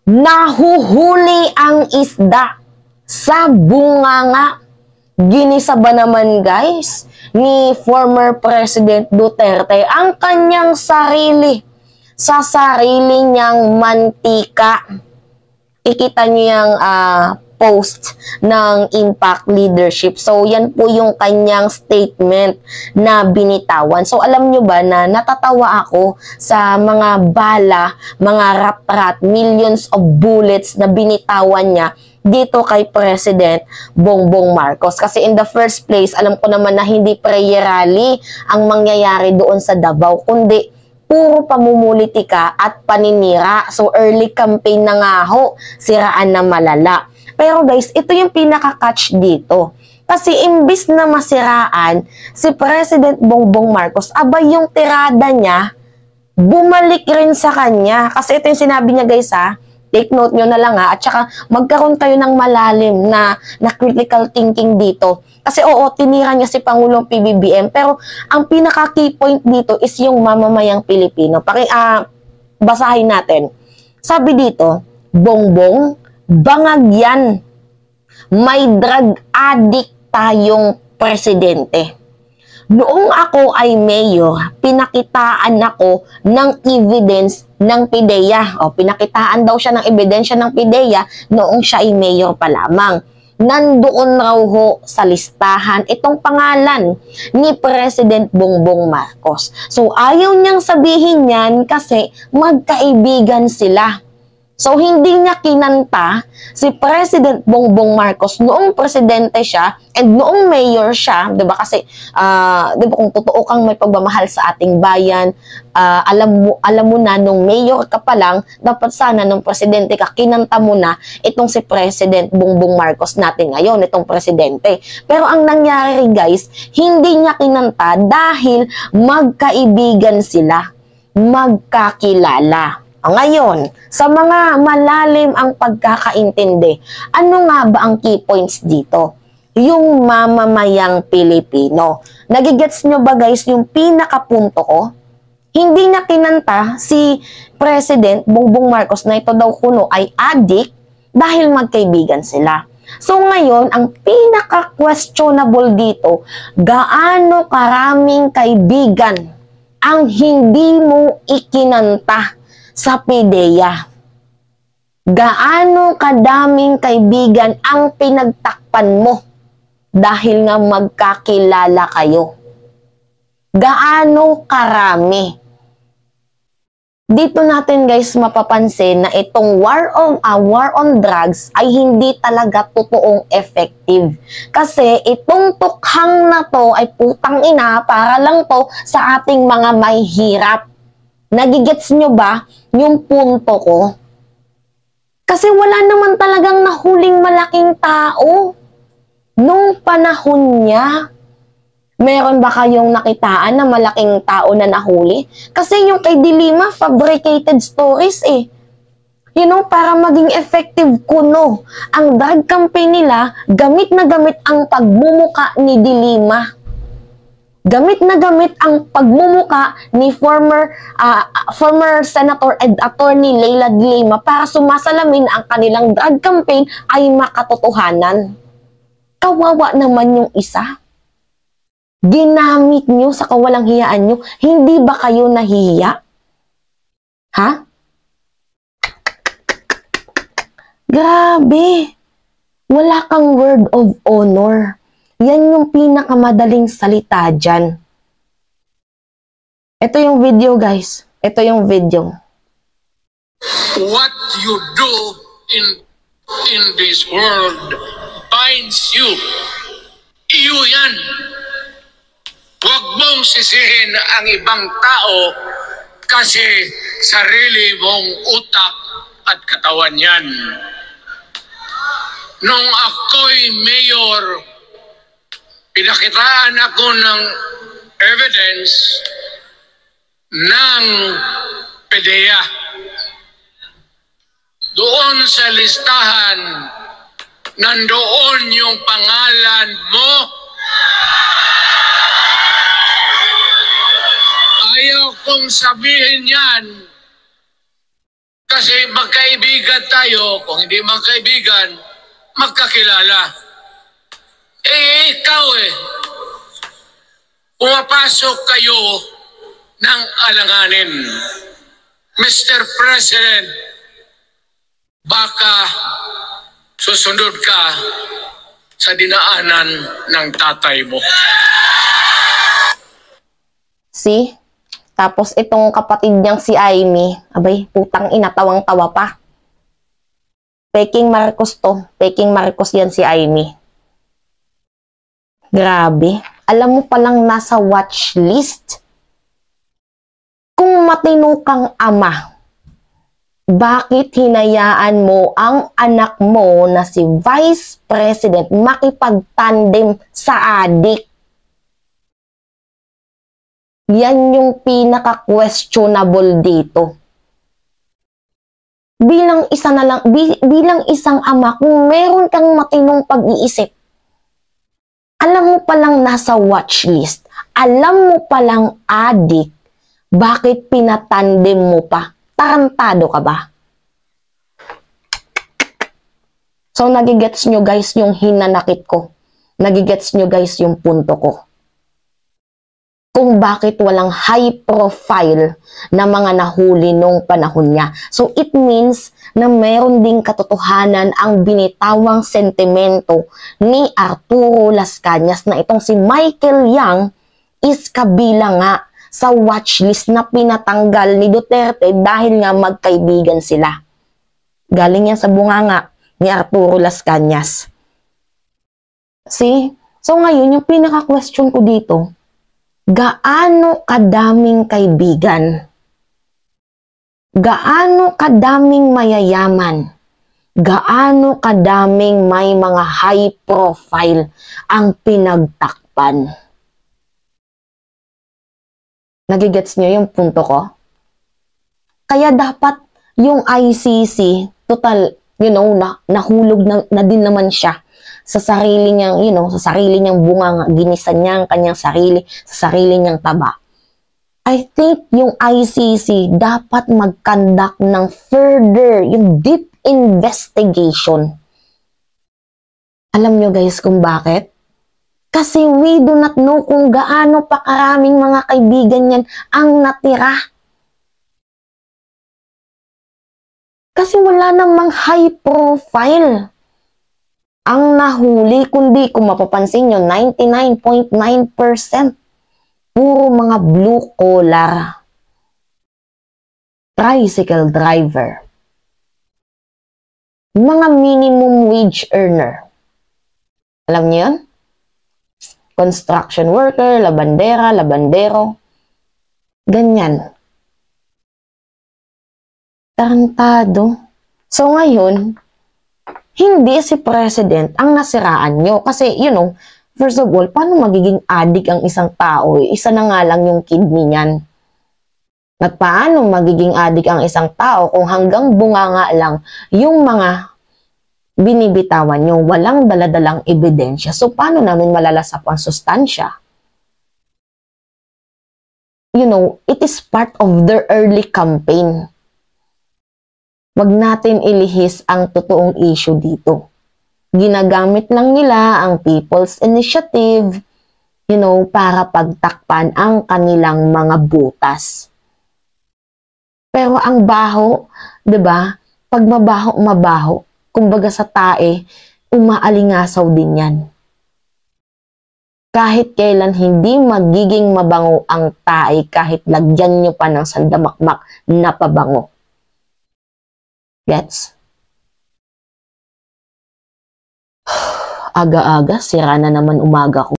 Nahuhuli ang isda sa bunganga. Ginisa ba naman guys ni former President Duterte ang kanyang sarili sa sarili niyang mantika? Ikita niyo yung post ng Impact Leadership. So, yan po yung kanyang statement na binitawan. So, alam nyo ba na natatawa ako sa mga bala, mga rat-rat, millions of bullets na binitawan niya dito kay President Bongbong Marcos. Kasi in the first place, alam ko naman na hindi prayer rally ang mangyayari doon sa Davao, kundi puro pamumulitika at paninira. So, early campaign na nga ho, siraan na malala. Pero guys, ito yung pinaka-catch dito. Kasi imbis na masiraan si President Bongbong Marcos, abay yung tirada niya, bumalik rin sa kanya. Kasi ito yung sinabi niya guys ha, take note nyo na lang ha, at saka magkaroon tayo ng malalim na critical thinking dito. Kasi oo, tinira niya si Pangulong PBBM, pero ang pinaka-key point dito is yung mamamayang Pilipino. Basahin natin. Sabi dito, Bongbong, bangag yan. May drug addict tayong presidente. Noong ako ay mayor, pinakitaan ako ng evidence ng PIDEA. O, pinakitaan daw siya ng ebidensya ng PIDEA noong siya ay mayor pa lamang. Nandoon raw ho sa listahan itong pangalan ni President Bongbong Marcos. So, ayaw niyang sabihin yan kasi magkaibigan sila. So, hindi niya kinanta si President Bongbong Marcos noong presidente siya and noong mayor siya, 'di ba? Kasi 'di ba kung totoo kang may pagmamahal sa ating bayan, alam mo na nung mayor ka pa lang, dapat sana nung presidente ka kinanta mo na itong si President Bongbong Marcos natin ngayon, itong presidente. Pero ang nangyari guys, hindi niya kinanta dahil magkaibigan sila, magkakilala. Ngayon, sa mga malalim ang pagkakaintindi, ano nga ba ang key points dito? Yung mamamayang Pilipino. Nagigets nyo ba guys yung pinakapunto ko? Hindi niya kinanta si President Bongbong Marcos na ito daw kuno ay addict dahil magkaibigan sila. So ngayon, ang pinaka-questionable dito, gaano karaming kaibigan ang hindi mo ikinanta sa PIDEA? Gaano kadaming kaibigan ang pinagtakpan mo dahil nga magkakilala kayo? Gaano karami? Dito natin guys mapapansin na itong war on drugs ay hindi talaga totoong effective. Kasi itong tukhang na to ay putang ina para lang to sa ating mga may hirap. Nagigets nyo ba yung punto ko? Kasi wala naman talagang nahuling malaking tao nung panahon niya. Meron ba kayong nakitaan na malaking tao na nahuli? Kasi yung kay Dilima, fabricated stories eh. You know, para maging effective kuno ang drug campaign nila, gamit na gamit ang pagmumuka ni Dilima. Gamit na gamit ang pagmumuka ni former Senator and Attorney Leila de Lima para sumasalamin ang kanilang drug campaign ay makatotohanan. Kawawa naman yung isa. Ginamit nyo sa kawalang hiyaan nyo. Hindi ba kayo nahihiya? Ha? Grabe. Wala kang word of honor. Yan yung pinakamadaling salita dyan. Ito yung video guys. Ito yung video. What you do in this world binds you. Iyo yan. Huwag mong sisihin ang ibang tao kasi sarili mong utak at katawan yan. Nung ako'y mayor, pinakitaan ako ng evidence ng PIDEA. Doon sa listahan, nandoon yung pangalan mo. Ayaw kong sabihin yan Kasi magkaibigan tayo, kung hindi magkaibigan, magkakilala. Ikaw pumapasok kayo ng alanganin. Mr. President, baka susunod ka sa dinaanan ng tatay mo. See? Tapos itong kapatid niyang si Amy, abay, putang ina, tawang-tawa pa. Peking Marcos to. Peking Marcos yan si Amy. Grabe. Alam mo palang nasa watch list. Kung matino kang ama, bakit hinayaan mo ang anak mo na si Vice President makipag-tandem sa adik? Yan yung pinaka-questionable dito. Bilang isang ama, kung meron kang matinong pag-iisip, alam mo palang nasa watch list, alam mo palang adik, bakit pinatandem mo pa? Tarantado ka ba? So, nagigets nyo guys yung hinanakit ko. Nagigets nyo guys yung punto ko. Kung bakit walang high profile na mga nahuli nung panahon niya. So, it means na meron ding katotohanan ang binitawang sentimento ni Arturo Las Cañas na itong si Michael Yang is kabilang nga sa watchlist na pinatanggal ni Duterte dahil nga magkaibigan sila. Galing yan sa bunganga ni Arturo Las Cañas. See? So ngayon, yung pinaka-question ko dito, gaano kadaming kaibigan? Gaano kadaming mayayaman? Gaano kadaming may mga high profile ang pinagtakpan? Nagigets nyo yung punto ko? Kaya dapat yung ICC, total, nahulog na din naman siya sa sarili niyang, sa sarili niyang bunga, ginisan niya ang kanyang sarili, sa sarili niyang taba. I think yung ICC dapat mag-conduct ng further, yung deep investigation. Alam nyo guys kung bakit? Kasi we do not know kung gaano pa karaming mga kaibigan yan ang natira. Kasi wala namang high profile ang nahuli, kundi kung mapapansin nyo, 99.9% puro mga blue collar, tricycle driver, mga minimum wage earner. Alam niyo yun? Construction worker, labandera, labandero, ganyan. Tarantado. So ngayon, hindi si President ang nasiraan nyo. Kasi, first of all, paano magiging addict ang isang tao? Isa na nga lang yung kidney niyan. At paano magiging addict ang isang tao kung hanggang bunganga lang yung mga binibitawan nyo, walang daladalang ebidensya? So, paano namin malalasap ang sustansya? It is part of their early campaign. Wag natin ilihis ang totoong issue dito. Ginagamit lang nila ang People's Initiative, para pagtakpan ang kanilang mga butas. Pero ang baho, 'di ba? Pag mabaho, mabaho. Kumbaga sa tae, umaalingasaw din 'yan. Kahit kailan hindi magiging mabango ang tae kahit lagyan nyo pa ng sandamakmak na pabango. Gets? Aga-aga, sira na naman umaga ko.